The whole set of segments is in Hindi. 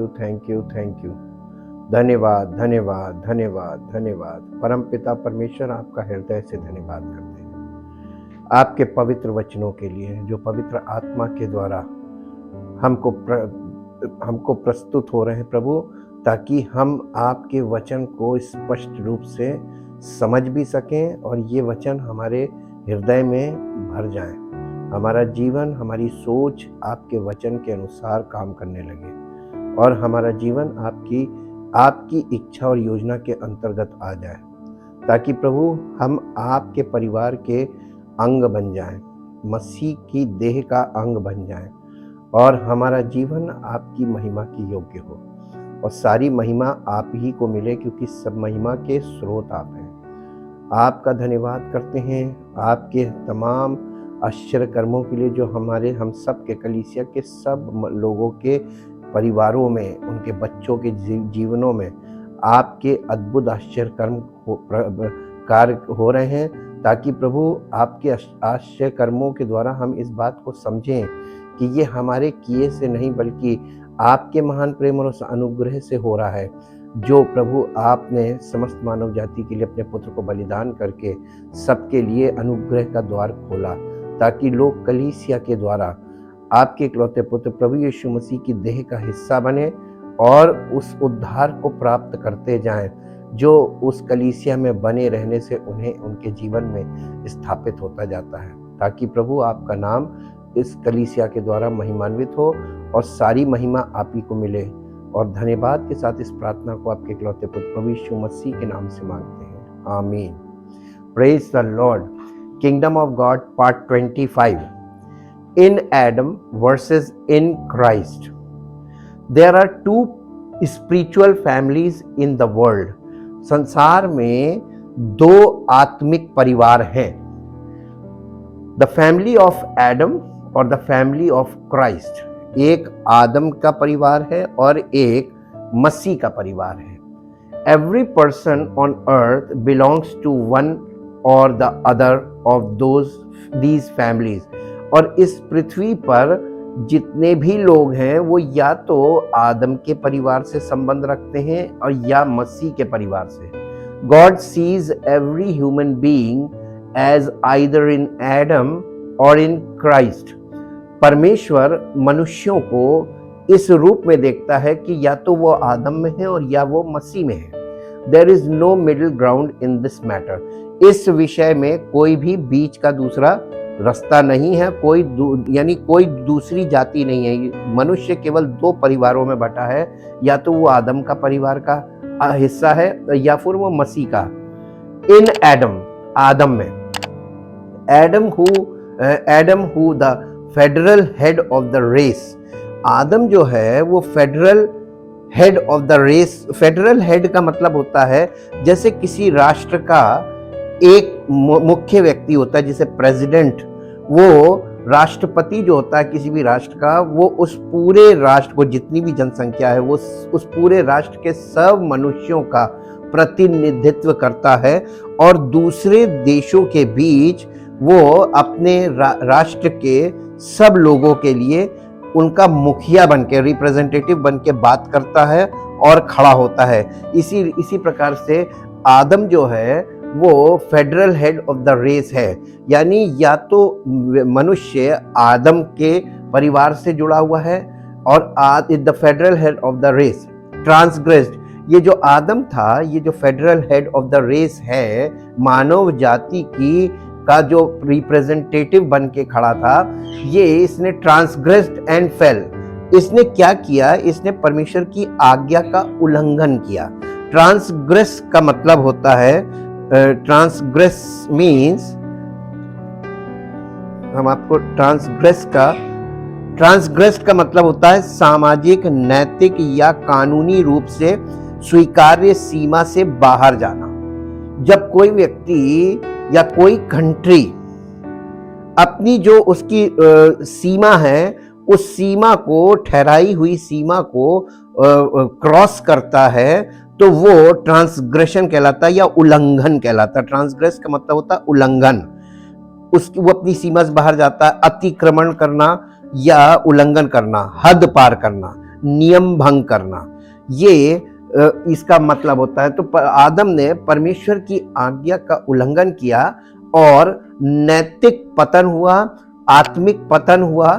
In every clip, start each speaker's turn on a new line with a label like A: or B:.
A: You, thank you, thank you. धन्यवाद, धन्यवाद, धन्यवाद, धन्यवाद। परमपिता परमेश्वर, आपका हृदय से धन्यवाद करते हैं आपके पवित्र वचनों के लिए, जो पवित्र आत्मा के द्वारा हमको प्रस्तुत हो रहे हैं प्रभु, ताकि हम आपके वचन को स्पष्ट रूप से समझ भी सकें और ये वचन हमारे हृदय में भर जाएं। हमारा जीवन, हमारी सोच आपके वचन के अनुसार काम करने लगे और हमारा जीवन आपकी इच्छा और योजना के अंतर्गत आ जाए, ताकि प्रभु हम आपके परिवार के अंग बन जाएं, मसीह की देह का अंग बन जाएं और हमारा जीवन आपकी महिमा की योग्य हो और सारी महिमा आप ही को मिले, क्योंकि सब महिमा के स्रोत आप हैं। आपका धन्यवाद करते हैं आपके तमाम आश्चर्य कर्मों के लिए, जो हम सब के कलीसिया के सब लोगों के परिवारों में, उनके बच्चों के जीवनों में आपके अद्भुत आश्चर्य कर्म कार्य हो रहे हैं, ताकि प्रभु आपके आश्चर्य कर्मों के द्वारा हम इस बात को समझें कि ये हमारे किए से नहीं, बल्कि आपके महान प्रेम और उस अनुग्रह से हो रहा है, जो प्रभु आपने समस्त मानव जाति के लिए अपने पुत्र को बलिदान करके सबके लिए अनुग्रह का द्वार खोला, ताकि लोग कलीसिया के द्वारा आपके इकलौते पुत्र प्रभु यीशु मसीह की देह का हिस्सा बने और उस उद्धार को प्राप्त करते जाएं, जो उस कलीसिया में बने रहने से उन्हें उनके जीवन में स्थापित होता जाता है, ताकि प्रभु आपका नाम इस कलीसिया के द्वारा महिमान्वित हो और सारी महिमा आप ही को मिले। और धन्यवाद के साथ इस प्रार्थना को आपके इकलौते पुत्र प्रभु यीशु मसीह के नाम से मांगते हैं, आमीन। Praise the Lord. Kingdom of God part 25, in Adam versus in Christ. There are 2 spiritual families in the world. संसार में 2 आत्मिक परिवार हैं, द फैमिली ऑफ एडम और द फैमिली ऑफ क्राइस्ट। एक आदम का परिवार है और एक मसीह का परिवार है। Every person on earth belongs to one और the other of these families. और इस पृथ्वी पर जितने भी लोग हैं वो या तो आदम के परिवार से संबंध रखते हैं और या मसीह के परिवार से। God sees every human being as either in Adam or in Christ. परमेश्वर मनुष्यों को इस रूप में देखता है कि या तो वो आदम में है और या वो मसीह में है। There is no middle ground in this matter. इस विषय में कोई भी बीच का दूसरा रास्ता नहीं है, कोई दूसरी जाति नहीं है। मनुष्य केवल 2 परिवारों में बटा है, या तो वो आदम का परिवार का हिस्सा है या फिर वो मसीह का। इन एडम, आदम में, Adam who the federal head of the race. आदम जो है वो federal head of the race. Federal head का मतलब होता है जैसे किसी राष्ट्र का एक मुख्य व्यक्ति होता है, जैसे प्रेसिडेंट। वो राष्ट्रपति जो होता है किसी भी राष्ट्र का, वो उस पूरे राष्ट्र को, जितनी भी जनसंख्या है, वो उस पूरे राष्ट्र के सब मनुष्यों का प्रतिनिधित्व करता है और दूसरे देशों के बीच वो अपने राष्ट्र के सब लोगों के लिए उनका मुखिया बनके, रिप्रेजेंटेटिव बनके बात करता है और खड़ा होता है। इसी प्रकार से आदम जो है वो federal head of the race है, यानी या तो मनुष्य आदम के परिवार से जुड़ा हुआ है और the federal head of the race transgressed. ये जो आदम था, ये जो federal head of the race है, मानव जाति का जो रिप्रेजेंटेटिव बन के खड़ा था, ये इसने ट्रांसग्रेस्ड एंड फेल। इसने क्या किया? इसने परमेश्वर की आज्ञा का उल्लंघन किया। ट्रांसग्रेस का मतलब होता है, ट्रांसग्रेस मीन्स, हम आपको ट्रांसग्रेस का मतलब होता है सामाजिक, नैतिक या कानूनी रूप से स्वीकार्य सीमा से बाहर जाना। जब कोई व्यक्ति या कोई कंट्री अपनी जो उसकी सीमा है, उस सीमा को, ठहराई हुई सीमा को क्रॉस करता है, तो वो ट्रांसग्रेशन कहलाता है या उल्लंघन कहलाता है। ट्रांसग्रेस का मतलब होता है उल्लंघन। वो अपनी सीमा से बाहर जाता है, अतिक्रमण करना या उल्लंघन करना, हद पार करना। नियम भंग करना, ये इसका मतलब होता है। तो आदम ने परमेश्वर की आज्ञा का उल्लंघन किया और नैतिक पतन हुआ, आत्मिक पतन हुआ,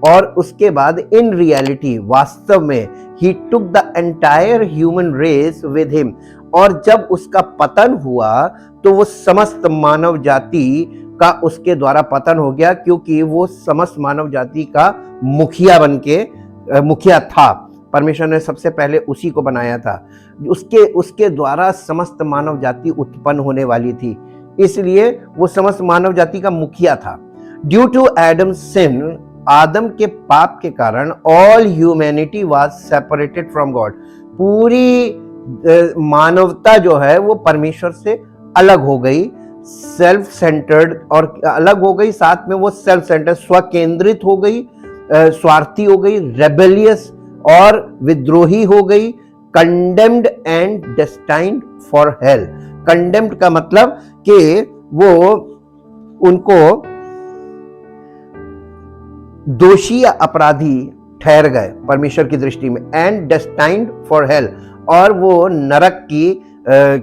A: और उसके बाद इन रियलिटी वास्तव में ही took the entire human race with him. और जब उसका पतन हुआ तो वो समस्त मानव जाति का उसके द्वारा पतन हो गया, क्योंकि वो समस्त मानव जाति का मुखिया था। परमेश्वर ने सबसे पहले उसी को बनाया था, उसके द्वारा समस्त मानव जाति उत्पन्न होने वाली थी, इसलिए वो समस्त मानव जाति का मुखिया था। ड्यू टू एडम सिन, आदम के पाप के कारण all humanity was separated from God. पूरी मानवता जो है वो परमेश्वर से अलग हो गई, सेल्फ सेंटर्ड और अलग हो गई, साथ में वो सेल्फ सेंटर्ड स्वकेंद्रित हो गई, स्वार्थी हो गई, रेबेलियस और विद्रोही हो गई, condemned and destined for hell. Condemned का मतलब कि वो उनको दोषी या अपराधी ठहर गए परमेश्वर की दृष्टि में, एंड डेस्टाइन्ड फॉर हेल, और वो नरक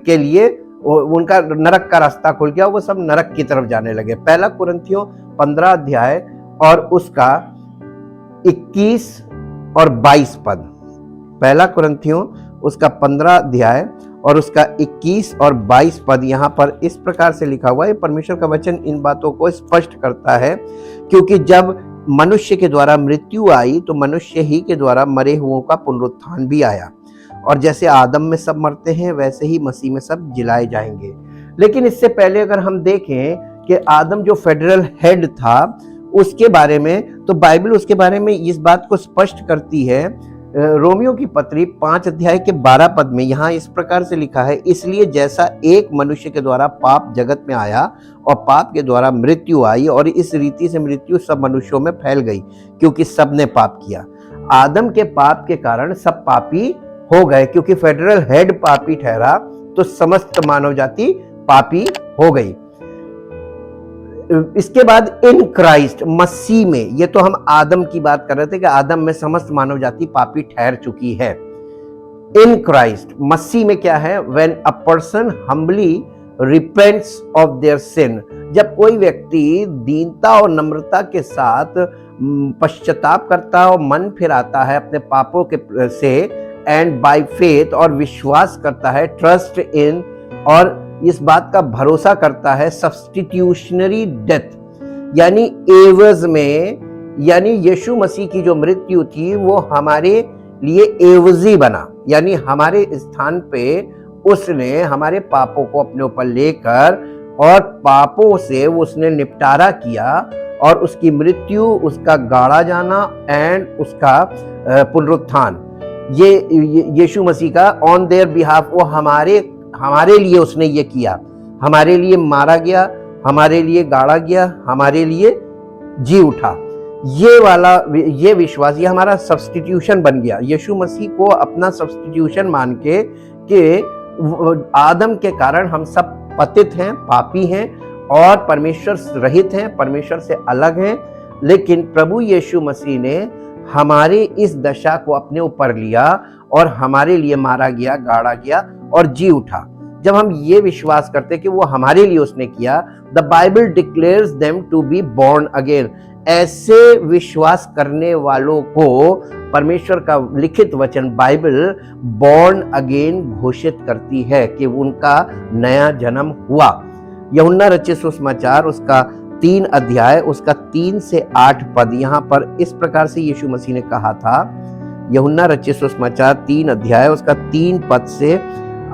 A: के लिए उनका नरक का रास्ता खुल गया, वो सब नरक की तरफ जाने लगे। पहला कुरिन्थियों 15 अध्याय और उसका 21 और 22 पद। पहला कुरिन्थियों उसका 15 अध्याय और उसका 21 और 22 पद यहाँ पर इस प्रकार से लिखा हुआ है। परमेश्वर का वचन इन बातों को स्पष्ट करता है, क्योंकि जब मनुष्य के द्वारा मृत्यु आई तो मनुष्य ही के द्वारा मरे हुओं का पुनरुत्थान भी आया, और जैसे आदम में सब मरते हैं वैसे ही मसीह में सब जिलाए जाएंगे। लेकिन इससे पहले अगर हम देखें कि आदम जो फेडरल हेड था उसके बारे में, तो बाइबल उसके बारे में इस बात को स्पष्ट करती है। रोमियो की पत्री 5 अध्याय के 12 पद में यहाँ इस प्रकार से लिखा है, इसलिए जैसा एक मनुष्य के द्वारा पाप जगत में आया और पाप के द्वारा मृत्यु आई, और इस रीति से मृत्यु सब मनुष्यों में फैल गई, क्योंकि सबने पाप किया। आदम के पाप के कारण सब पापी हो गए, क्योंकि फेडरल हेड पापी ठहरा तो समस्त मानव जाति पापी हो गई। इसके बाद इन क्राइस्ट, मसीह में, ये तो हम आदम की बात कर रहे थे कि आदम में समस्त मानव जाति पापी ठहर चुकी है। इन क्राइस्ट, मसीह में क्या है? When a person humbly repents of their sin, जब कोई व्यक्ति दीनता और नम्रता के साथ पश्चाताप करता है और मन फिराता है अपने पापों के से, एंड बाय फेथ, और विश्वास करता है, ट्रस्ट इन, और इस बात का भरोसा करता है सब्स्टिट्यूशनरी डेथ, यानी एवज में, यानी यीशु मसीह की जो मृत्यु थी वो हमारे लिए एवजी बना, यानी हमारे स्थान पे उसने हमारे पापों को अपने ऊपर लेकर और पापों से उसने निपटारा किया, और उसकी मृत्यु, उसका गाड़ा जाना एंड उसका पुनरुत्थान, ये यीशु मसीह का ऑन देयर बिहाफ, वो हमारे लिए उसने ये किया, हमारे लिए मारा गया, हमारे लिए गाड़ा गया, हमारे लिए जी उठा। ये विश्वास, ये हमारा सब्स्टिट्यूशन बन गया। यीशु मसीह को अपना सब्स्टिट्यूशन मान के कि आदम के कारण हम सब पतित हैं, पापी हैं और परमेश्वर रहित हैं, परमेश्वर से अलग हैं, लेकिन प्रभु यीशु मसीह ने हमारे इस दशा को अपने ऊपर लिया और हमारे लिए मारा गया, गाड़ा गया और जी उठा। जब हम ये विश्वास करते कि वो हमारे लिए उसने किया, the Bible declares them to be born again. ऐसे विश्वास करने वालों को परमेश्वर का लिखित वचन बाइबल बोर्न अगेन घोषित करती है कि उनका नया जन्म हुआ। यूहन्ना रचित सुसमाचार उसका 3 अध्याय उसका 3 से 8 पद, यहाँ पर इस प्रकार से यीशु मसीह ने कहा था। यूहन्ना रचित सुसमाचार 3 अध्याय उसका 3 पद से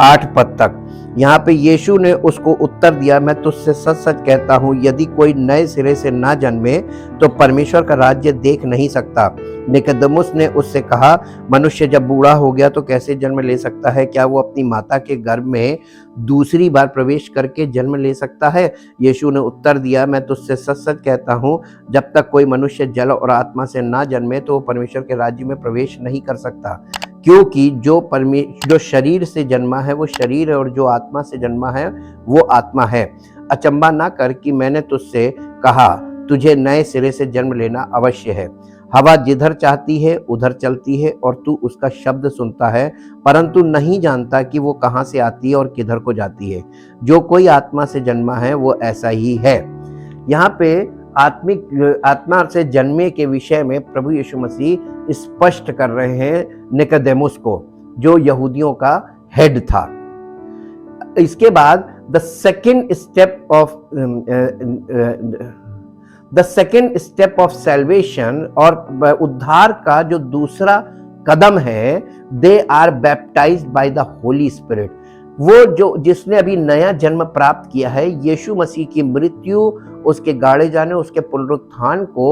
A: 8 पद तक, यहाँ पे यीशु ने उसको उत्तर दिया, मैं तुझसे सच सच कहता हूँ, यदि कोई नए सिरे से ना जन्मे तो परमेश्वर का राज्य देख नहीं सकता। निकोदेमुस ने उससे कहा, मनुष्य जब बूढ़ा हो गया तो कैसे जन्म ले सकता है? क्या वो अपनी माता के गर्भ में दूसरी बार प्रवेश करके जन्म ले सकता है? यीशु ने उत्तर दिया, मैं तुझसे सच सच कहता हूँ, जब तक कोई मनुष्य जल और आत्मा से ना जन्मे तो वो परमेश्वर के राज्य में प्रवेश नहीं कर सकता। क्योंकि जो शरीर से जन्मा है वो शरीर है, और जो आत्मा से जन्मा है वो आत्मा है। अचंबा ना कर कि मैंने तुझसे कहा, तुझे नए सिरे से जन्म लेना अवश्य है। हवा जिधर चाहती है उधर चलती है और तू उसका शब्द सुनता है, परंतु नहीं जानता कि वो कहाँ से आती है और किधर को जाती है। जो कोई आत्मा से जन्मा है वो ऐसा ही है। यहाँ पे आत्मा से जन्मे के विषय में प्रभु यीशु मसीह स्पष्ट कर रहे हैं निकोदेमुस को, जो यहूदियों का हेड था। इसके बाद the second step of salvation, और उद्धार का जो दूसरा कदम है, they are baptized by the Holy Spirit. वो जिसने अभी नया जन्म प्राप्त किया है, यीशु मसीह की मृत्यु, उसके गाड़े जाने, उसके पुनरुत्थान को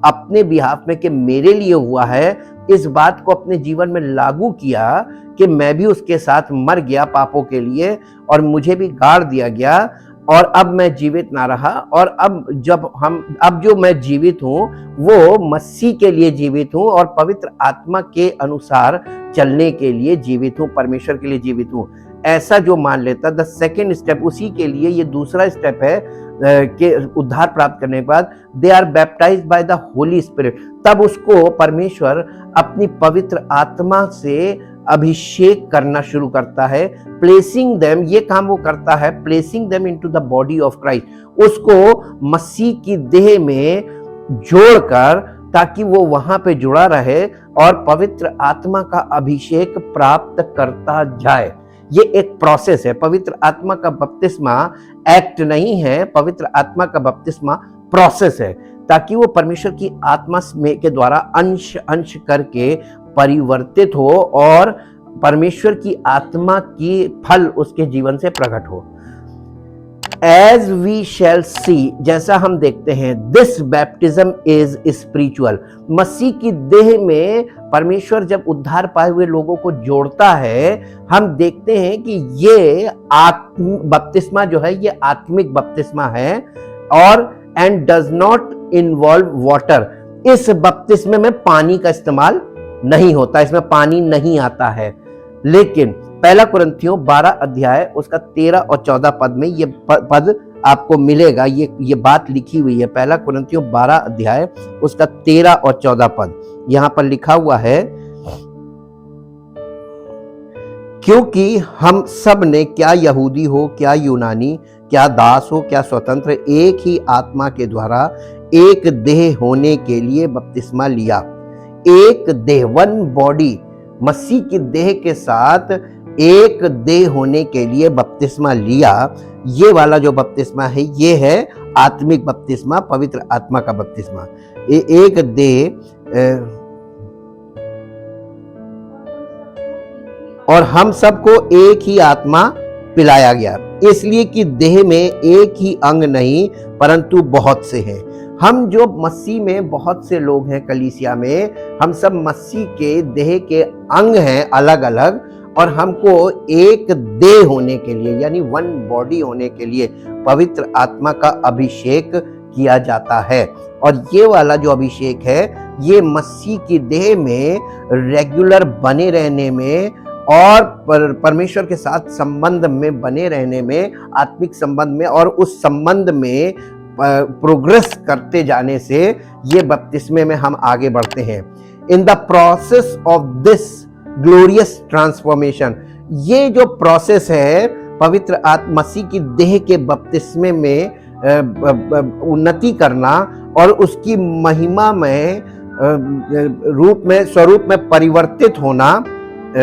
A: अपने बिहाफ में कि मेरे लिए हुआ है, इस बात को अपने जीवन में लागू किया कि मैं भी उसके साथ मर गया पापों के लिए और मुझे भी गाड़ दिया गया, और अब मैं जीवित ना रहा, और अब जो मैं जीवित हूँ वो मसीह के लिए जीवित हूँ और पवित्र आत्मा के अनुसार चलने के लिए जीवित हूँ, परमेश्वर के लिए जीवित हूँ। ऐसा जो मान लेता, द सेकेंड स्टेप, उसी के लिए ये दूसरा स्टेप है कि उद्धार प्राप्त करने के बाद they are baptized by the Holy Spirit. तब उसको परमेश्वर अपनी पवित्र आत्मा से अभिषेक करना शुरू करता है। प्लेसिंग देम, ये काम वो करता है, placing them into the body of Christ, उसको मसीह की देह में जोड़कर, ताकि वो वहां पे जुड़ा रहे और पवित्र आत्मा का अभिषेक प्राप्त करता जाए। ये एक प्रोसेस है। पवित्र आत्मा का बपतिस्मा एक्ट नहीं है, पवित्र आत्मा का बपतिस्मा प्रोसेस है, ताकि वो परमेश्वर की आत्मा में के द्वारा अंश अंश करके परिवर्तित हो और परमेश्वर की आत्मा की फल उसके जीवन से प्रकट हो। एज वी शैल सी, जैसा हम देखते हैं, दिस बैप्टिज्म इज स्पिरिचुअल। मसीह की देह में परमेश्वर जब उद्धार पाए हुए लोगों को जोड़ता है, हम देखते हैं कि ये बपतिस्मा जो है ये आत्मिक बपतिस्मा है, और and does not involve water. इस बपतिस्मे में पानी का इस्तेमाल नहीं होता, इसमें पानी नहीं आता है। लेकिन पहला कुरिन्थियों 12 अध्याय उसका 13 और 14 पद में ये पद आपको मिलेगा, ये बात लिखी हुई है। पहला कुरिन्थियों 12 अध्याय उसका 13 और 14 पद यहां पर लिखा हुआ है, क्योंकि हम सब ने, क्या यहूदी हो क्या यूनानी, क्या दास हो क्या स्वतंत्र, एक ही आत्मा के द्वारा एक देह होने के लिए बपतिस्मा लिया। एक देह, वन बॉडी, मसीह की देह के साथ एक देह होने के लिए बपतिस्मा लिया। ये वाला जो बपतिस्मा है ये है आत्मिक बपतिस्मा, पवित्र आत्मा का बपतिस्मा। एक देह, और हम सबको एक ही आत्मा पिलाया गया, इसलिए कि देह में एक ही अंग नहीं परंतु बहुत से हैं। हम जो मसीह में बहुत से लोग हैं, कलीसिया में हम सब मसीह के देह के अंग हैं अलग अलग, और हमको एक देह होने के लिए यानी वन बॉडी होने के लिए पवित्र आत्मा का अभिषेक किया जाता है। और ये वाला जो अभिषेक है ये मसीह की देह में रेगुलर बने रहने में और परमेश्वर के साथ संबंध में बने रहने में, आत्मिक संबंध में, और उस संबंध में प्रोग्रेस करते जाने से ये बपतिस्मे में हम आगे बढ़ते हैं। In the process of this glorious transformation, ये जो प्रोसेस है पवित्र आत्मा मसीह की देह के बपतिस्मे में उन्नति करना और उसकी महिमा में स्वरूप में परिवर्तित होना,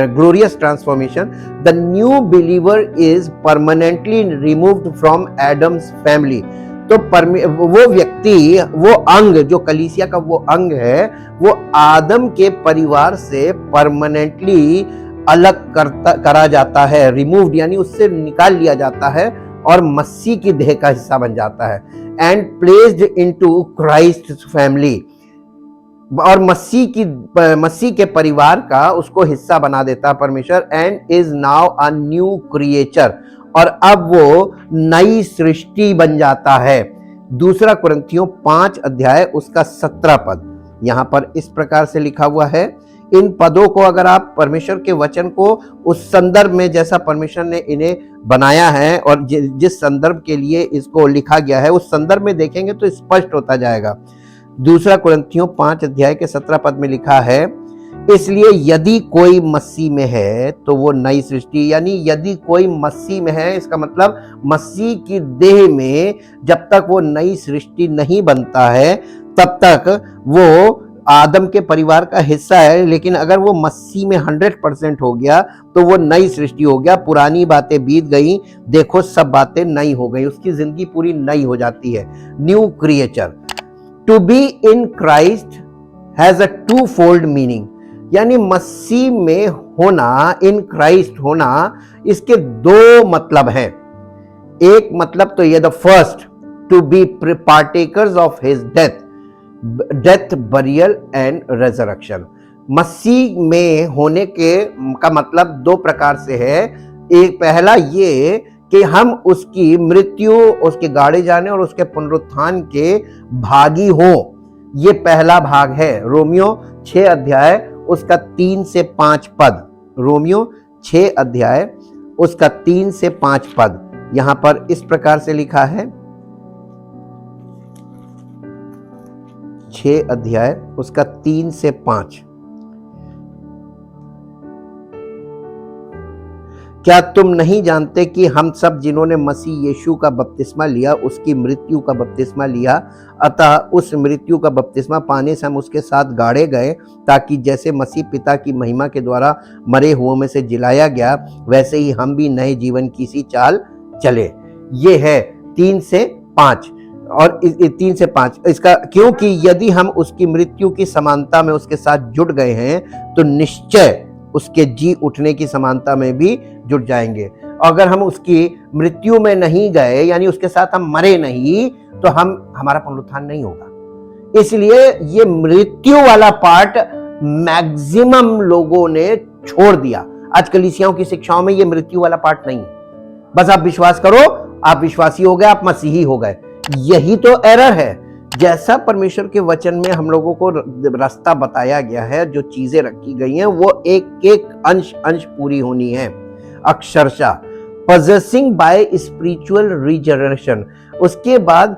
A: glorious transformation, the new believer is permanently removed from Adam's family। तो वो व्यक्ति, वो अंग जो कलीसिया का वो अंग है, वो आदम के परिवार से परमानेंटली अलग करा जाता है, रिमूव्ड यानी उससे निकाल लिया जाता है और मसीह की देह का हिस्सा बन जाता है। And placed into Christ family, और मसीह के परिवार का उसको हिस्सा बना देता है परमेश्वर। And is now a new creature, और अब वो नई सृष्टि बन जाता है। दूसरा कुरिन्थियों 5 अध्याय उसका 17 पद यहां पर इस प्रकार से लिखा हुआ है। इन पदों को अगर आप परमेश्वर के वचन को उस संदर्भ में, जैसा परमेश्वर ने इन्हें बनाया है और जिस संदर्भ के लिए इसको लिखा गया है, उस संदर्भ में देखेंगे तो स्पष्ट होता जाएगा। दूसरा कुरिन्थियों 5 अध्याय के 17 पद में लिखा है, इसलिए यदि कोई मसीह में है तो वो नई सृष्टि, यानी यदि कोई मसीह में है, इसका मतलब मसीह की देह में जब तक वो नई सृष्टि नहीं बनता है तब तक वो आदम के परिवार का हिस्सा है। लेकिन अगर वो मसीह में 100% हो गया तो वो नई सृष्टि हो गया। पुरानी बातें बीत गई, देखो सब बातें नई हो गई, उसकी जिंदगी पूरी नई हो जाती है, new creature. To be in Christ has a twofold meaning, यानी मसीह में होना, इन क्राइस्ट होना, इसके दो मतलब हैं। एक मतलब तो ये, the first, to be partakers of his death burial and resurrection. मसीह में होने का मतलब दो प्रकार से है। एक पहला ये कि हम उसकी मृत्यु, उसके गाड़े जाने और उसके पुनरुत्थान के भागी हों, ये पहला भाग है। रोमियो 6 अध्याय उसका 3 से 5 पद, रोमियो 6 अध्याय उसका 3 से 5 पद यहां पर इस प्रकार से लिखा है। 6 अध्याय उसका 3 से 5, क्या तुम नहीं जानते कि हम सब जिन्होंने मसीह यीशु का बपतिस्मा लिया उसकी मृत्यु का बपतिस्मा लिया, अतः उस मृत्यु का बपतिस्मा पाने से हम उसके साथ गाड़े गए, ताकि जैसे मसीह पिता की महिमा के द्वारा मरे हुओं में से जिलाया गया, वैसे ही हम भी नए जीवन की सी चाल चले। ये है 3 से 5 और 3 से 5 इसका, क्योंकि यदि हम उसकी मृत्यु की समानता में उसके साथ जुड़ गए हैं तो निश्चय उसके जी उठने की समानता में भी जुड़ जाएंगे। अगर हम उसकी मृत्यु में नहीं गए, यानी उसके साथ हम मरे नहीं, तो हमारा पुनरुत्थान नहीं होगा। इसलिए ये मृत्यु वाला पार्ट मैक्सिमम लोगों ने छोड़ दिया। आज कलीसियाओं की शिक्षाओं में ये मृत्यु वाला पार्ट नहीं है। बस आप विश्वास करो, आप विश्वासी हो गए, आप मसीही हो गए। यही तो एरर है। जैसा परमेश्वर के वचन में हम लोगों को रास्ता बताया गया है, जो चीजें रखी गई हैं, वो एक एक अंश पूरी होनी है अक्षरशः। possessing by spiritual regeneration, उसके बाद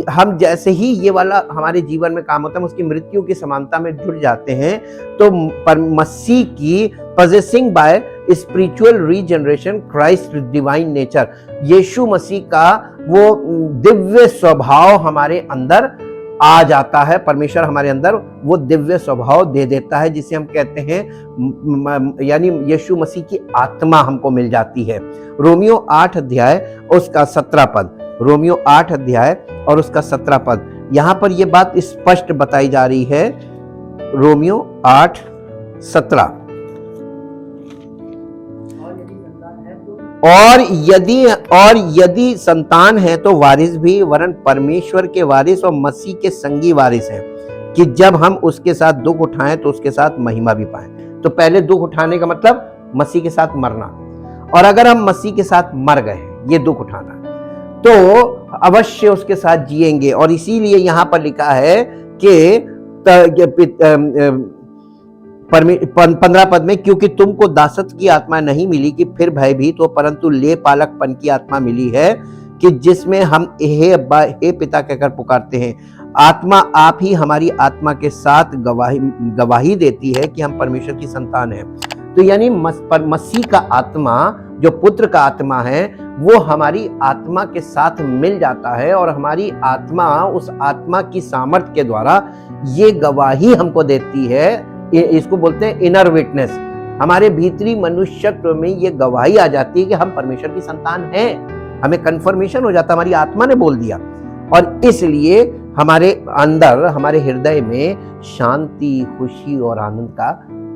A: हम जैसे ही ये वाला हमारे जीवन में काम होता है, उसकी मृत्यु की समानता में जुड़ जाते हैं, तो मसीह की possessing by spiritual regeneration Christ divine nature, यीशु मसीह का वो दिव्य स्वभाव हमारे अंदर आ जाता है। परमेश्वर हमारे अंदर वो दिव्य स्वभाव दे देता है, जिसे हम कहते हैं, यानी यीशु मसीह की आत्मा हमको मिल जाती है। रोमियो 8 अध्याय उसका 17 पद, रोमियो 8 अध्याय और उसका 17 पद, यहां पर यह बात स्पष्ट बताई जा रही है। रोमियो 8:17, और यदि संतान है तो वारिस भी, वरन परमेश्वर के वारिस और मसीह के संगी वारिस हैं, कि जब हम उसके साथ दुख उठाएं तो उसके साथ महिमा भी पाएं। तो पहले दुख उठाने का मतलब मसीह के साथ मरना, और अगर हम मसीह के साथ मर गए, ये दुख उठाना, तो अवश्य उसके साथ जिएंगे। और इसीलिए यहां पर लिखा है कि 15 पद में, क्योंकि तुमको दासत्व की आत्मा नहीं मिली कि फिर भयभीत हो, परंतु ले पालकपन की आत्मा मिली है, कि जिसमें हम हे अब्बा हे पिता कहकर पुकारते हैं। आत्मा आप ही हमारी आत्मा के साथ गवाही देती है कि हम परमेश्वर की संतान हैं। तो यानी मसीह का आत्मा, जो पुत्र का आत्मा है, वो हमारी आत्मा के साथ मिल जाता है, और हमारी आत्मा उस आत्मा की सामर्थ्य के द्वारा ये गवाही हमको देती है। इसको बोलते हैं इनर विटनेस। हमारे भीतरी मनुष्यत्व में ये गवाही आ जाती है कि हम परमेश्वर की संतान हैं। हमें कंफर्मेशन हो जाता, हमारी आत्मा ने बोल दिया, और इसलिए हमारे अंदर, हमारे हृदय में शांति, खुशी और आनंद का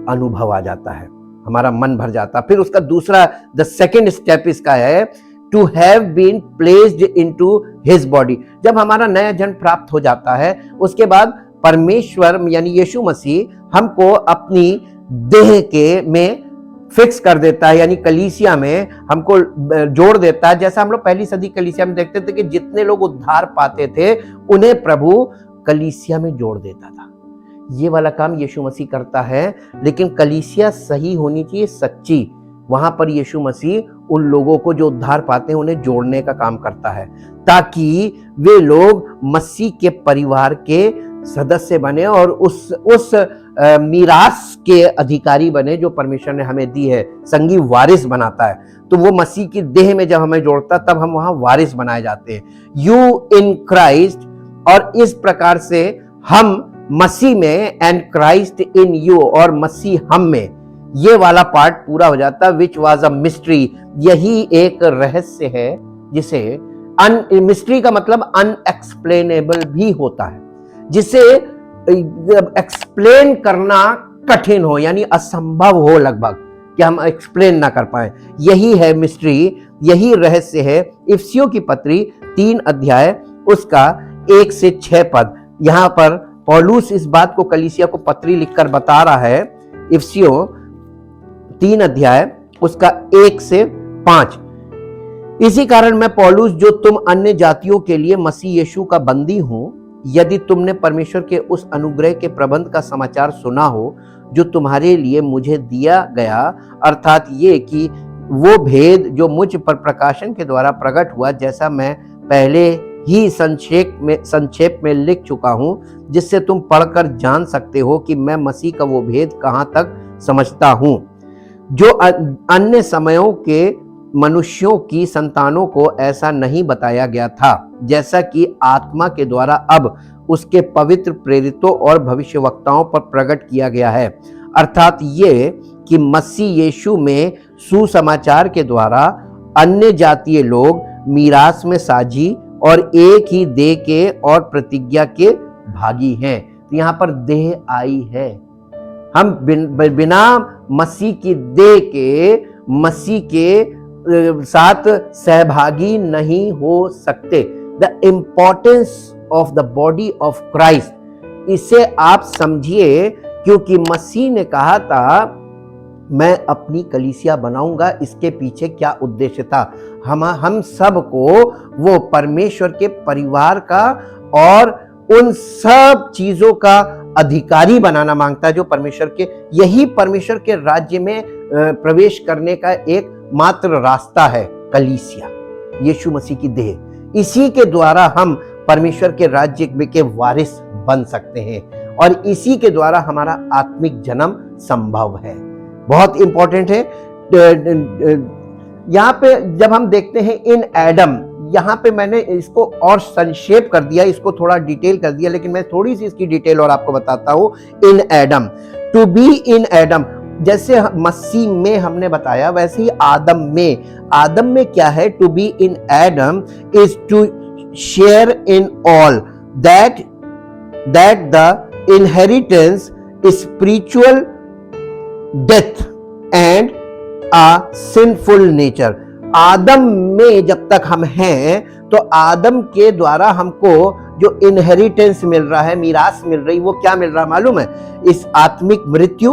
A: अनुभव आ जाता है, हमारा मन भर जाता। फिर उसका दूसरा, द सेकेंड स्टेप इसका है, to have been placed into his body. जब हमारा नया जन्म प्राप्त हो जाता है, उसके बाद परमेश्वर यानी यीशु मसीह हमको अपनी देह के में फिक्स कर देता है, यानी कलीसिया में हमको जोड़ देता है। जैसा हम लोग पहली सदी कलीसिया में देखते थे कि जितने लोग उद्धार पाते थे उन्हें प्रभु कलीसिया में जोड़ देता था। ये वाला काम यीशु मसीह करता है, लेकिन कलीसिया सही होनी चाहिए, सच्ची। वहां पर यीशु मसीह उन लोगों को जो उद्धार पाते हैं उन्हें जोड़ने का काम करता है, ताकि वे लोग मसीह के परिवार के सदस्य बने और उस मीरास के अधिकारी बने जो परमेश्वर ने हमें दी है। संगी वारिस बनाता है, तो वो मसीह की देह में जब हमें जोड़ता तब हम वहां वारिस बनाए जाते हैं, यू इन क्राइस्ट। और इस प्रकार से हम मसीह में एंड क्राइस्ट इन यू, और मसीह हम में, ये वाला पार्ट पूरा हो जाता, विच वॉज अ मिस्ट्री। यही एक रहस्य है जिसे मिस्ट्री का मतलब अनएक्सप्लेनेबल भी होता है, जिसे एक्सप्लेन करना कठिन हो, यानी असंभव हो लगभग कि हम एक्सप्लेन ना कर पाए। यही है मिस्ट्री, यही रहस्य है। इफिसियों की पत्री 3 अध्याय उसका 1 से 6 पद। यहां पर पौलुस इस बात को कलीसिया को पत्री लिखकर बता रहा है। इफिसियों 3 अध्याय उसका 1 से 5। इसी कारण मैं पौलुस, जो तुम अन्य जातियों के लिए मसीह यीशु का बंदी हूं, यदि तुमने परमेश्वर के उस अनुग्रह के प्रबंध का समाचार सुना हो जो तुम्हारे लिए मुझे दिया गया, अर्थात ये कि वो भेद जो मुझ पर प्रकाशन के द्वारा प्रकट हुआ, जैसा मैं पहले ही संक्षेप में लिख चुका हूं, जिससे तुम पढ़कर जान सकते हो कि मैं मसीह का वो भेद कहां तक समझता हूं, जो अन्य समयों के मनुष्यों की संतानों को ऐसा नहीं बताया गया था, जैसा कि आत्मा के द्वारा अब उसके पवित्र प्रेरितों और भविष्यवक्ताओं पर प्रकट किया गया है। अर्थात ये कि मसीह यीशु में सुसमाचार के द्वारा अन्य जातीय लोग मीरास में साझी और एक ही देह के और प्रतिज्ञा के भागी हैं। तो यहाँ पर देह आई है। हम बिना मसीह की देह के, मसीह के साथ सहभागी नहीं हो सकते। The importance of the body of Christ, इसे आप समझिए, क्योंकि मसीह ने कहा था मैं अपनी कलीसिया बनाऊंगा। इसके पीछे क्या उद्देश्य था? हम सबको वो परमेश्वर के परिवार का और उन सब चीजों का अधिकारी बनाना मांगता है जो परमेश्वर के, यही परमेश्वर के राज्य में प्रवेश करने का एक मात्र रास्ता है, कलीसिया, यीशु मसीह की देह। इसी के द्वारा हम परमेश्वर के राज्य के वारिस बन सकते हैं और इसी के द्वारा हमारा आत्मिक जन्म संभव है। बहुत इंपॉर्टेंट है। यहाँ पे जब हम देखते हैं इन एडम, यहाँ पे मैंने इसको और संक्षेप कर दिया, इसको थोड़ा डिटेल कर दिया, लेकिन मैं थोड़ी सी इसकी डिटेल और आपको बताता हूं। In Adam, to be in Adam, जैसे मसीह में हमने बताया, वैसे ही आदम में क्या है? To be in Adam is to share in all that the inheritance spiritual death and a sinful nature. आदम में जब तक हम हैं, तो आदम के द्वारा हमको जो इनहेरिटेंस मिल रहा है, मीरास मिल रही, वो क्या मिल रहा है मालूम है? इस आत्मिक मृत्यु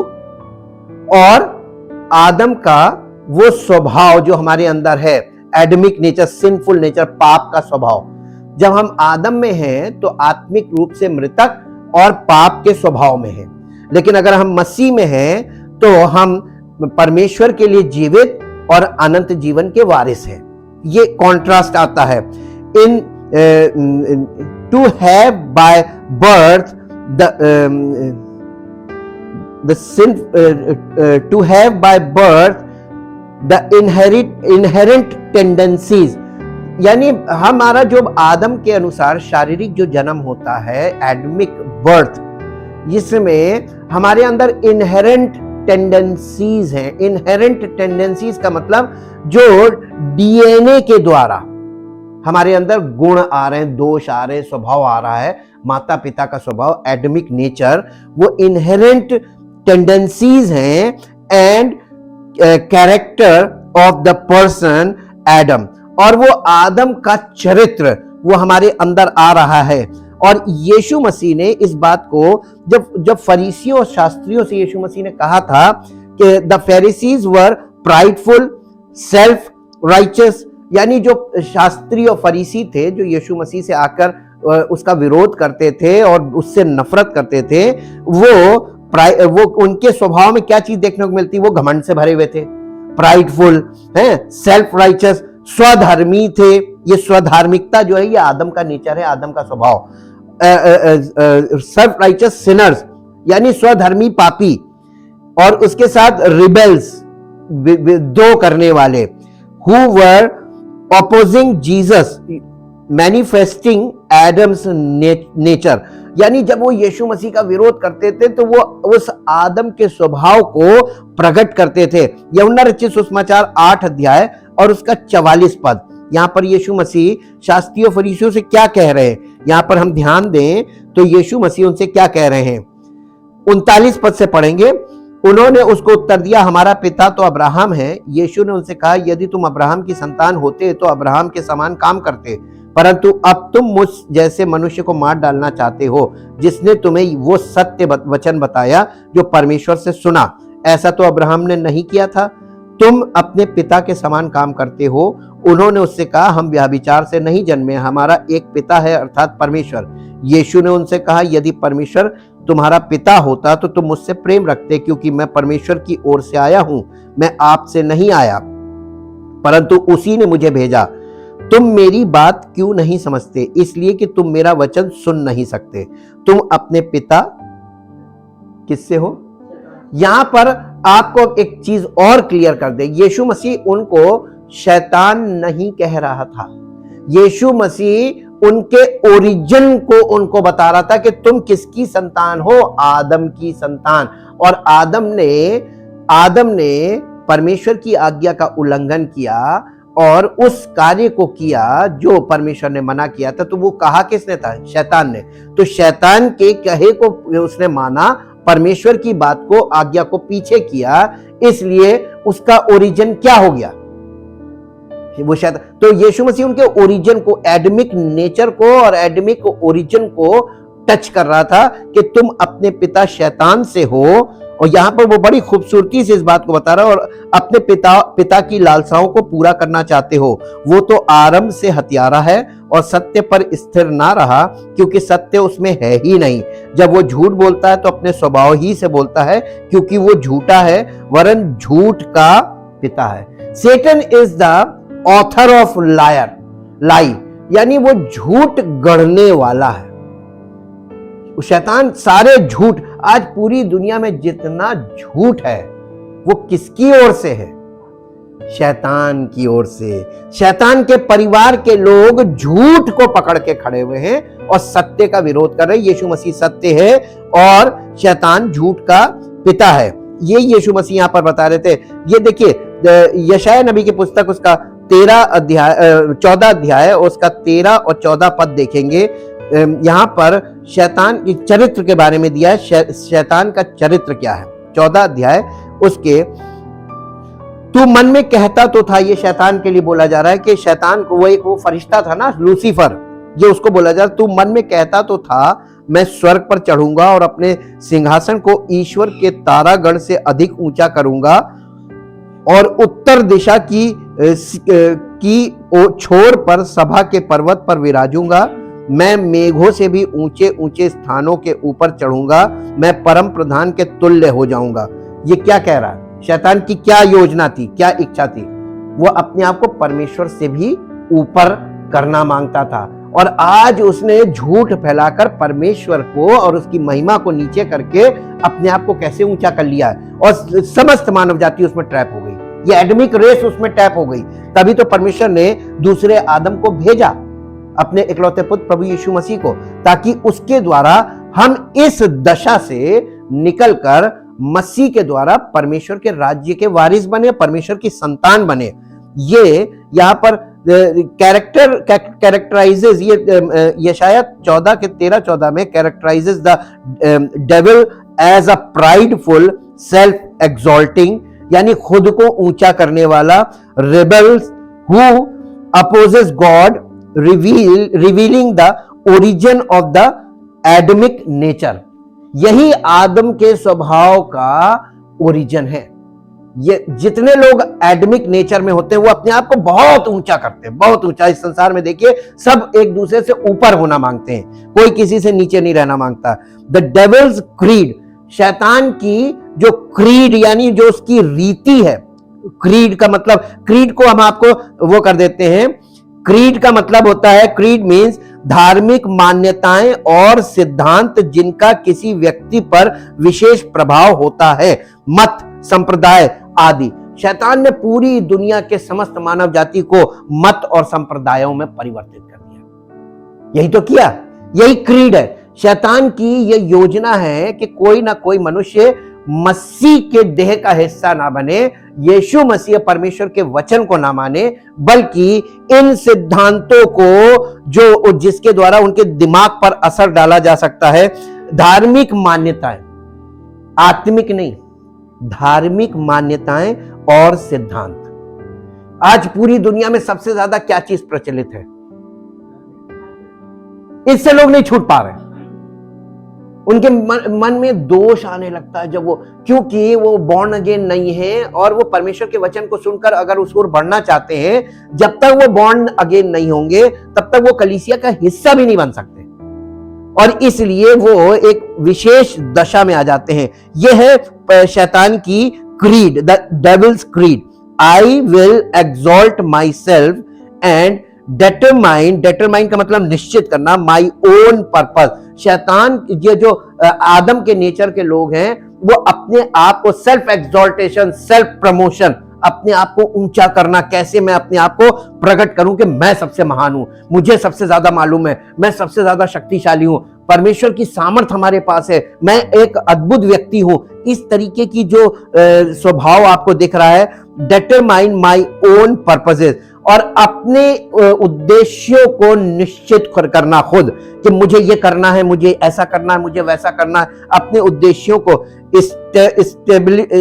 A: और आदम का वो स्वभाव जो हमारे अंदर है, एडमिक नेचर, सिंफुल नेचर, पाप का स्वभाव। जब हम आदम में हैं तो आत्मिक रूप से मृतक और पाप के स्वभाव में हैं, लेकिन अगर हम मसीह में हैं तो हम परमेश्वर के लिए जीवित और अनंत जीवन के वारिस हैं। ये कॉन्ट्रास्ट आता है। In to have by birth the sin, to have by birth the inherent tendencies, यानी हमारा जो आदम के अनुसार शारीरिक जो जन्म होता है, एडमिक बर्थ, जिसमें हमारे अंदर इनहेरेंट टेंडेंसीज हैं। इनहेरेंट टेंडेंसीज का मतलब जो डीएनए के द्वारा हमारे अंदर गुण आ रहे हैं, दोष आ रहे हैं, स्वभाव आ रहा है, माता पिता का स्वभाव, एडमिक नेचर, वो इनहेरेंट टेंडेंसीज हैं and character of the person Adam, और वो आदम का चरित्र वो हमारे अंदर आ रहा है। और यीशु मसीह ने इस बात को जब फरीसियों और शास्त्रियों से यीशु मसीह ने कहा था कि the Pharisees were prideful, self righteous, यानी जो शास्त्री और फरीसी थे जो यीशु मसीह से आकर उसका विरोध करते थे और उससे नफरत करते थे, वो उनके स्वभाव में क्या चीज देखने को मिलती? वो घमंड से भरे हुए थे, प्राइडफुल हैं, सेल्फ राइचस, स्वधर्मी थे। ये स्वधार्मिकता जो है ये आदम का नेचर है, आदम का स्वभाव। सेल्फ राइचस सिनर्स यानी स्वधर्मी पापी, और उसके साथ रिबेल्स दो करने वाले, who were opposing Jesus manifesting Adam's nature, यानी जब वो यीशु मसीह का विरोध करते थे तो वो उस आदम के स्वभाव को प्रकट करते थे। यूहन्ना रचित सुसमाचार 8 अध्याय और उसका 44 पद, यहां पर यीशु मसीह शास्त्रियों फरीसियों से क्या कह रहे हैं, यहां पर हम ध्यान दें तो यीशु मसीह उनसे क्या कह रहे हैं। 39 पद से पढ़ेंगे। उन्होंने उसको उत्तर दिया, हमारा पिता तो अब्राहम है। यीशु ने उनसे कहा, यदि तुम अब्राहम की संतान होते तो अब्राहम के समान काम करते, परंतु अब तुम मुझ जैसे मनुष्य को मार डालना चाहते हो, जिसने तुम्हें वो सत्य वचन बताया जो परमेश्वर से सुना। ऐसा तो अब्राहम ने नहीं किया था, तुम अपने पिता के समान काम करते हो। उन्होंने उससे कहा, हम व्यभिचार से नहीं जन्मे, हमारा एक पिता है अर्थात परमेश्वर। यीशु ने उनसे कहा, यदि परमेश्वर तुम्हारा पिता होता तो तुम मुझसे प्रेम रखते, क्योंकि मैं परमेश्वर की ओर से आया हूं, मैं आपसे नहीं आया, परंतु उसी ने मुझे भेजा। तुम मेरी बात क्यों नहीं समझते? इसलिए कि तुम मेरा वचन सुन नहीं सकते। तुम अपने पिता किससे हो? यहां पर आपको एक चीज और क्लियर कर दे, यीशु मसीह उनको शैतान नहीं कह रहा था। यीशु मसीह उनके ओरिजिन को उनको बता रहा था कि तुम किसकी संतान हो? आदम की संतान। और आदम ने परमेश्वर की आज्ञा का उल्लंघन किया और उस कार्य को किया जो परमेश्वर ने मना किया था। तो वो कहा किसने था? शैतान ने। तो शैतान के कहे को उसने माना, परमेश्वर की बात को, आज्ञा को पीछे किया, इसलिए उसका ओरिजिन क्या हो गया? वो शैतान। तो यीशु मसीह उनके ओरिजिन को, एडमिक नेचर को और एडमिक ओरिजिन को टच कर रहा था कि तुम अपने पिता शैतान से हो। और यहां पर वो बड़ी खूबसूरती से इस बात को बता रहा है, और अपने पिता की लालसाओं को पूरा करना चाहते हो। वो तो आरंभ से हत्यारा है और सत्य पर स्थिर ना रहा, क्योंकि सत्य उसमें है ही नहीं। जब वो झूठ बोलता है तो अपने स्वभाव ही से बोलता है, क्योंकि वो झूठा है, वरन झूठ का पिता है। सेटन इज द ऑथर ऑफ लाई, यानी वो झूठ गढ़ने वाला है। शैतान सारे झूठ, आज पूरी दुनिया में जितना झूठ है वो किसकी ओर से है? शैतान की ओर से। शैतान के परिवार के लोग झूठ को पकड़ के खड़े हुए हैं और सत्य का विरोध कर रहे हैं। यीशु मसीह सत्य है और शैतान झूठ का पिता है। ये यीशु मसीह यहां पर बता रहे थे। ये देखिए यशायाह नबी की पुस्तक उसका 14 अध्याय उसका 13 और 14 पद देखेंगे। यहां पर शैतान के चरित्र के बारे में दिया है। शैतान का चरित्र क्या है? 14 अध्याय उसके, तू मन में कहता तो था, ये शैतान के लिए बोला जा रहा है कि शैतान को, वो फरिश्ता था ना लूसीफर, ये उसको बोला जा रहा है, तू मन में कहता तो था मैं स्वर्ग पर चढ़ूंगा और अपने सिंहासन को ईश्वर के तारागण से अधिक ऊंचा करूंगा और उत्तर दिशा की छोर पर सभा के पर्वत पर विराजूंगा। मैं मेघों से भी ऊंचे ऊंचे स्थानों के ऊपर चढ़ूंगा, मैं परम प्रधान के तुल्य हो जाऊंगा। ये क्या कह रहा है? शैतान की क्या योजना थी, क्या इच्छा थी? वो अपने आप को परमेश्वर से भी ऊपर करना मांगता था, और आज उसने झूठ फैलाकर परमेश्वर को और उसकी महिमा को नीचे करके अपने आप को कैसे ऊंचा कर लिया है, और समस्त मानव जाति उसमें ट्रैप हो गई। ये एडमिक रेस उसमें टैप हो गई। तभी तो परमेश्वर ने दूसरे आदम को भेजा, अपने इकलौते पुत्र प्रभु यीशु मसीह को, ताकि उसके द्वारा हम इस दशा से निकलकर मसीह के द्वारा परमेश्वर के राज्य के वारिस बने, परमेश्वर की संतान बने। ये यहाँ पर कैरेक्टराइजेज, ये यशायाह 14 के 13-14 में characterises the devil as a prideful self exalting, यानी खुद को ऊंचा करने वाला, rebels who opposes God, revealing the origin of the Adamic nature. यही आदम के स्वभाव का ओरिजिन है। ये जितने लोग एडमिक नेचर में होते हैं वो अपने आप को बहुत ऊंचा करते हैं, बहुत ऊंचा। इस संसार में देखिए सब एक दूसरे से ऊपर होना मांगते हैं, कोई किसी से नीचे नहीं रहना मांगता। द डेविल्स क्रीड, शैतान की जो क्रीड यानी जो उसकी रीति है, क्रीड का मतलब, क्रीड को हम आपको वो कर देते हैं, क्रीड का मतलब होता है, क्रीड मीन्स धार्मिक मान्यताएं और सिद्धांत जिनका किसी व्यक्ति पर विशेष प्रभाव होता है, मत, संप्रदाय आदि। शैतान ने पूरी दुनिया के समस्त मानव जाति को मत और संप्रदायों में परिवर्तित कर दिया। यही तो किया, यही क्रीड है। शैतान की यह योजना है कि कोई ना कोई मनुष्य मसीह के देह का हिस्सा ना बने, यीशु मसीह परमेश्वर के वचन को ना माने, बल्कि इन सिद्धांतों को जो जिसके द्वारा उनके दिमाग पर असर डाला जा सकता है, धार्मिक मान्यताएं, आत्मिक नहीं, धार्मिक मान्यताएं और सिद्धांत। आज पूरी दुनिया में सबसे ज्यादा क्या चीज प्रचलित है? इससे लोग नहीं छूट पा रहे। उनके मन में दोष आने लगता है जब वो, क्योंकि वो बॉर्न अगेन नहीं है और वो परमेश्वर के वचन को सुनकर अगर उस ओर बढ़ना चाहते हैं, जब तक वो बॉर्न अगेन नहीं होंगे तब तक वो कलीसिया का हिस्सा भी नहीं बन सकते, और इसलिए वो एक विशेष दशा में आ जाते हैं। यह है शैतान की creed, the devil's creed. I will exalt myself and determine का मतलब निश्चित करना, माई ओन पर्पस। शैतान ये जो आदम के नेचर के लोग हैं, वो अपने आप को सेल्फ एक्सॉल्टेशन, सेल्फ प्रमोशन, अपने आप को ऊंचा करना, कैसे मैं अपने आप को प्रकट करूं कि मैं सबसे महान हूं, मुझे सबसे ज्यादा मालूम है, मैं सबसे ज्यादा शक्तिशाली हूं, परमेश्वर की सामर्थ हमारे पास है, मैं एक अद्भुत व्यक्ति हूं। इस तरीके की जो स्वभाव आपको दिख रहा है, डिटरमाइन माई ओन पर्पसेस, और अपने उद्देश्यों को निश्चित करना खुद, कि मुझे ये करना है, मुझे ऐसा करना है, मुझे वैसा करना है, अपने उद्देश्यों को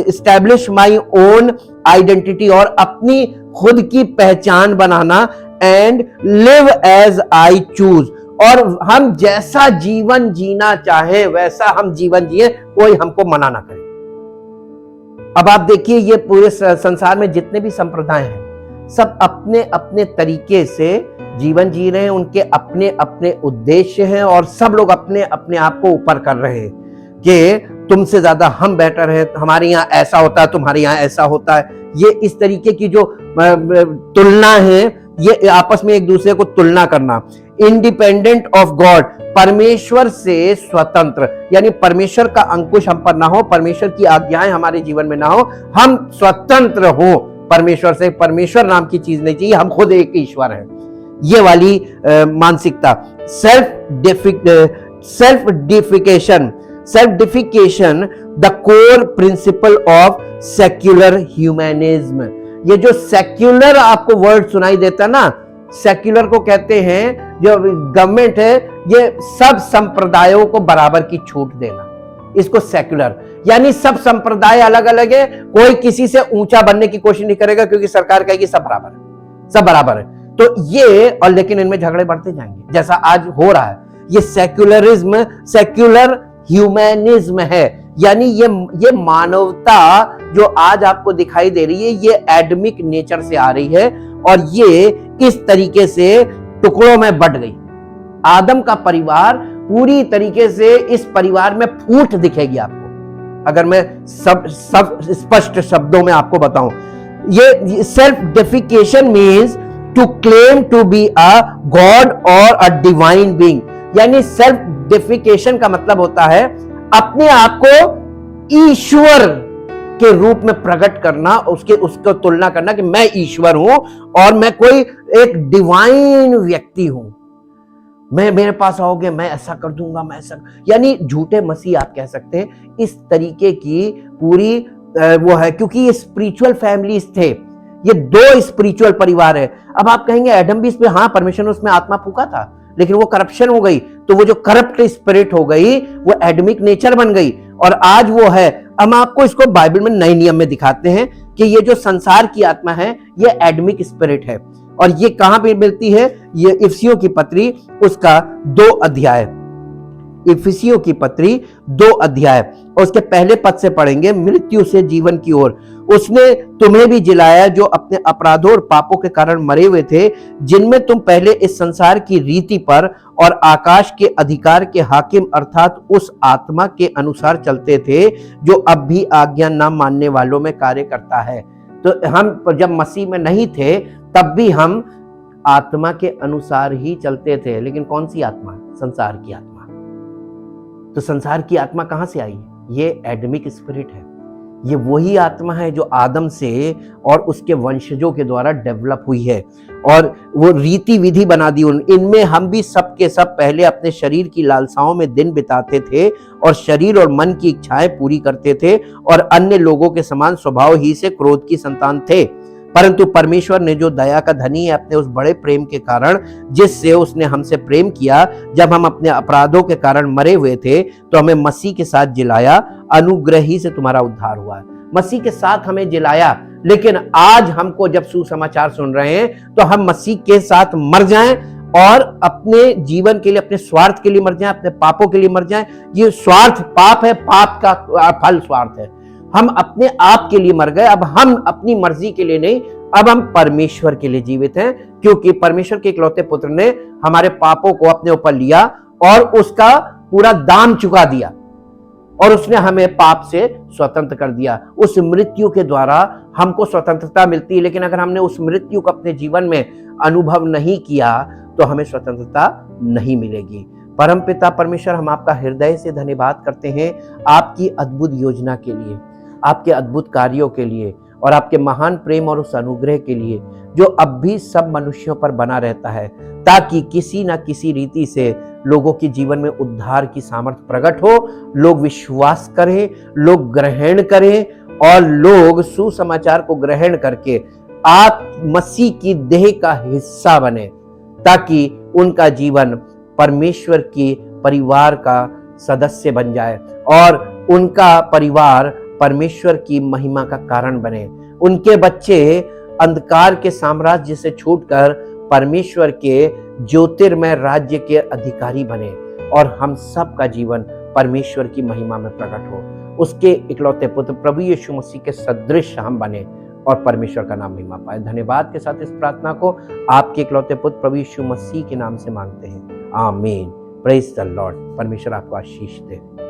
A: एस्टैब्लिश माई ओन आइडेंटिटी, और अपनी खुद की पहचान बनाना, and live as I choose, और हम जैसा जीवन जीना चाहे वैसा हम जीवन जिए, कोई हमको मना ना करे। अब आप देखिए, ये पूरे संसार में जितने भी संप्रदाय हैं, सब अपने अपने तरीके से जीवन जी रहे हैं, उनके अपने अपने उद्देश्य हैं, और सब लोग अपने अपने आप को ऊपर कर रहे हैं कि तुमसे ज्यादा हम बेटर हैं, हमारे यहाँ ऐसा होता है, तुम्हारे यहाँ ऐसा होता है। ये इस तरीके की जो तुलना है, ये आपस में एक दूसरे को तुलना करना। इंडिपेंडेंट ऑफ गॉड, परमेश्वर से स्वतंत्र, यानी परमेश्वर का अंकुश हम पर ना हो, परमेश्वर की आज्ञाएं हमारे जीवन में ना हो, हम स्वतंत्र हो परमेश्वर से। परमेश्वर नाम की चीज नहीं चाहिए, हम खुद एक ईश्वर हैं। ये वाली मानसिकता। Self defecation the core principle of secular humanism. ये जो सेक्युलर आपको वर्ड सुनाई देता ना, सेक्युलर को कहते हैं, जो गवर्नमेंट है, ये सब संप्रदायों को बराबर की छूट देना, इसको सेक्युलर, यानी सब संप्रदाय अलग अलग है, कोई किसी से ऊंचा बनने की कोशिश नहीं करेगा, क्योंकि सरकार कहेगी सब बराबर है, सब बराबर है। तो ये, और लेकिन इनमें झगड़े बढ़ते जाएंगे जैसा आज हो रहा है। ये सेक्युलरिज्म, सेक्युलर ह्यूमैनिज्म है, यानी ये मानवता जो आज आपको दिखाई दे रही है, ये एडमिक नेचर से आ रही है, और ये इस तरीके से टुकड़ों में बट गई। आदम का परिवार पूरी तरीके से, इस परिवार में फूट दिखेगी आपको, अगर मैं सब स्पष्ट शब्दों में आपको बताऊं। ये self deification means to claim to be a god or a divine being, यानी सेल्फ डिफिकेशन का मतलब होता है अपने आप को ईश्वर के रूप में प्रकट करना, उसको तुलना करना कि मैं ईश्वर हूं और मैं कोई एक डिवाइन व्यक्ति हूं, मैं, मेरे पास आओगे मैं ऐसा कर दूंगा, मैं ऐसा, यानी झूठे मसीह आप कह सकते हैं। इस तरीके की पूरी वो है, क्योंकि ये स्पिरिचुअल फैमिलीज थे, ये दो स्पिरिचुअल परिवार है। अब आप कहेंगे एडम भी इसमें, हाँ परमेश्वर ने उसमें आत्मा फूका था, लेकिन वो करप्शन हो गई, तो वो जो करप्ट स्पिरिट हो गई वो एडमिक नेचर बन गई, और आज वो है। हम आपको इसको बाइबल में नए नियम में दिखाते हैं कि ये जो संसार की आत्मा है ये एडमिक स्पिरिट है, और ये कहां पे मिलती है? ये इफिसियों की पत्री उसका 2 अध्याय, इफिसियों की पत्री 2 अध्याय, और उसके पहले पद से पढ़ेंगे, मृत्यु से जीवन की ओर उसने तुम्हें भी जिलाया, जो अपने अपराधों और पापों के कारण मरे हुए थे, जिनमें तुम पहले इस संसार की रीति पर और आकाश के अधिकार के हाकिम अर्थात उस आत्मा के अनुसार चलते थे, जो अब भी आज्ञा न मानने वालों में कार्य करता है। तो हम जब मसीह में नहीं थे तब भी हम आत्मा के अनुसार ही चलते थे। लेकिन कौन सी आत्मा? संसार की आत्मा। तो संसार की आत्मा कहां से आई? ये एडमिक स्पिरिट है। ये वही आत्मा है जो आदम से और उसके वंशजों के द्वारा डेवलप हुई है और वो रीति विधि बना दी। इनमें हम भी सब के सब पहले अपने शरीर की लालसाओं में दिन बिताते थे और शरीर और मन की इच्छाएं पूरी करते थे और अन्य लोगों के समान स्वभाव ही से क्रोध की संतान थे। परंतु परमेश्वर ने जो दया का धनी है, अपने उस बड़े प्रेम के कारण जिससे उसने हमसे प्रेम किया, जब हम अपने अपराधों के कारण मरे हुए थे तो हमें मसीह के साथ जिलाया। अनुग्रह ही से तुम्हारा उद्धार हुआ है। मसीह के साथ हमें जिलाया। लेकिन आज हमको जब सुसमाचार सुन रहे हैं तो हम मसीह के साथ मर जाएं और अपने जीवन के लिए, अपने स्वार्थ के लिए मर जाएं, अपने पापों के लिए मर जाएं। ये स्वार्थ पाप है, पाप का फल स्वार्थ है। हम अपने आप के लिए मर गए। अब हम अपनी मर्जी के लिए नहीं, अब हम परमेश्वर के लिए जीवित हैं, क्योंकि परमेश्वर के इकलौते पुत्र ने हमारे पापों को अपने ऊपर लिया और उसका पूरा दाम चुका दिया और उसने हमें पाप से स्वतंत्र कर दिया। उस मृत्यु के द्वारा हमको स्वतंत्रता मिलती है, लेकिन अगर हमने उस मृत्यु को अपने जीवन में अनुभव नहीं किया तो हमें स्वतंत्रता नहीं मिलेगी। परम पिता परमेश्वर, हम आपका हृदय से धन्यवाद करते हैं आपकी अद्भुत योजना के लिए, आपके अद्भुत कार्यों के लिए और आपके महान प्रेम और उस अनुग्रह के लिए जो अब भी सब मनुष्यों पर बना रहता है, ताकि किसी न किसी रीति से लोगों के जीवन में उद्धार की सामर्थ्य प्रकट हो, लोग विश्वास करें, लोग ग्रहण करें और लोग सुसमाचार को ग्रहण करके आप मसीह की देह का हिस्सा बने, ताकि उनका जीवन परमेश्वर के परिवार का सदस्य बन जाए और उनका परिवार परमेश्वर की महिमा का कारण बने। उनके बच्चे अंधकार के साम्राज्य से छूटकर परमेश्वर के ज्योतिर्मय राज्य के अधिकारी बने और हम सब का जीवन परमेश्वर की महिमा में प्रकट हो। उसके इकलौते पुत्र प्रभु यीशु मसीह के सदृश हम बने और परमेश्वर का नाम महिमा पाए। धन्यवाद के साथ इस प्रार्थना को आपके इकलौते पुत्र प्रभु यीशु मसीह के नाम से मांगते हैं। आमीन। Praise the Lord. परमेश्वर आपको आशीष दे।